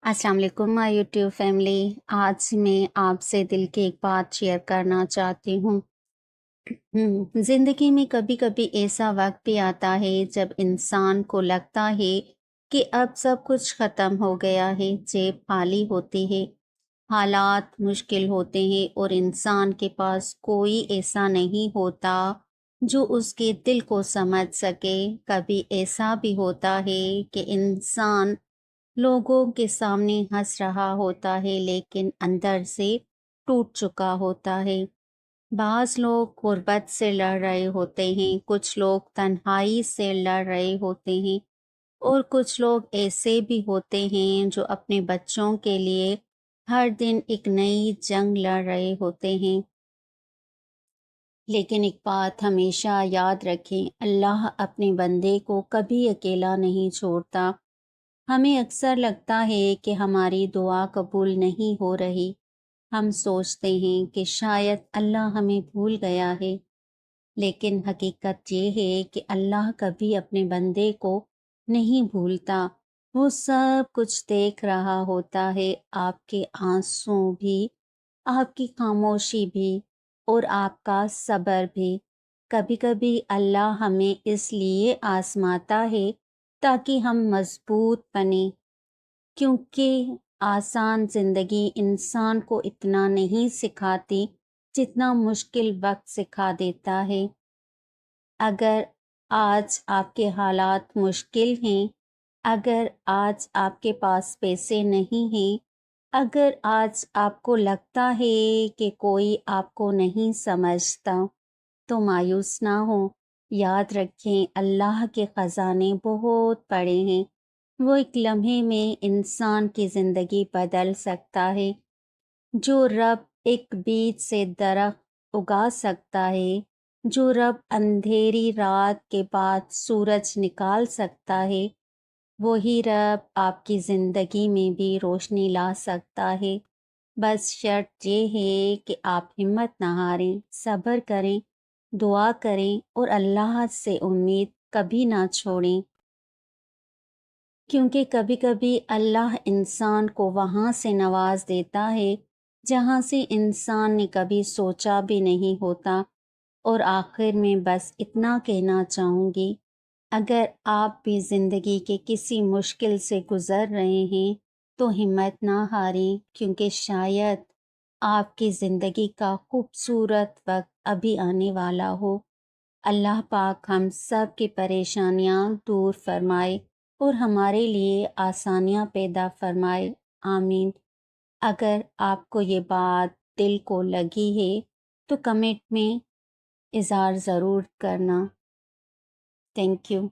अस्सलाम वालेकुम my YouTube family. आज मैं आपसे दिल की एक बात शेयर करना चाहती हूँ। ज़िंदगी में कभी कभी ऐसा वक्त भी आता है जब इंसान को लगता है कि अब सब कुछ ख़त्म हो गया है, जेब खाली होती है, हालात मुश्किल होते हैं और इंसान के पास कोई ऐसा नहीं होता जो उसके दिल को समझ सके। कभी ऐसा भी होता है कि इंसान लोगों के सामने हंस रहा होता है लेकिन अंदर से टूट चुका होता है। बाज़ लोग गुर्बत से लड़ रहे होते हैं, कुछ लोग तन्हाई से लड़ रहे होते हैं और कुछ लोग ऐसे भी होते हैं जो अपने बच्चों के लिए हर दिन एक नई जंग लड़ रहे होते हैं। लेकिन एक बात हमेशा याद रखें, अल्लाह अपने बंदे को कभी अकेला नहीं छोड़ता। हमें अक्सर लगता है कि हमारी दुआ कबूल नहीं हो रही। हम सोचते हैं कि शायद अल्लाह हमें भूल गया है, लेकिन हकीकत ये है कि अल्लाह कभी अपने बंदे को नहीं भूलता। वो सब कुछ देख रहा होता है, आपके आंसू भी, आपकी खामोशी भी और आपका सब्र भी। कभी कभी अल्लाह हमें इसलिए आजमाता है ताकि हम मजबूत बने, क्योंकि आसान ज़िंदगी इंसान को इतना नहीं सिखाती जितना मुश्किल वक्त सिखा देता है। अगर आज आपके हालात मुश्किल हैं, अगर आज आपके पास पैसे नहीं हैं, अगर आज आपको लगता है कि कोई आपको नहीं समझता, तो मायूस ना हो। याद रखें, अल्लाह के ख़जाने बहुत बड़े हैं। वो एक लम्हे में इंसान की ज़िंदगी बदल सकता है। जो रब एक बीज से दरख्त उगा सकता है, जो रब अंधेरी रात के बाद सूरज निकाल सकता है, वही रब आपकी ज़िंदगी में भी रोशनी ला सकता है। बस शर्त ये है कि आप हिम्मत ना हारें, सब्र करें, दुआ करें और अल्लाह से उम्मीद कभी ना छोड़ें, क्योंकि कभी कभी अल्लाह इंसान को वहाँ से नवाज देता है जहाँ से इंसान ने कभी सोचा भी नहीं होता। और आखिर में बस इतना कहना चाहूँगी, अगर आप भी ज़िंदगी के किसी मुश्किल से गुज़र रहे हैं तो हिम्मत ना हारें, क्योंकि शायद आपकी ज़िंदगी का खूबसूरत वक्त अभी आने वाला हो। अल्लाह पाक हम सब की परेशानियां दूर फरमाए और हमारे लिए आसानियां पैदा फरमाए। आमीन। अगर आपको ये बात दिल को लगी है तो कमेंट में इज़हार ज़रूर करना। Thank you.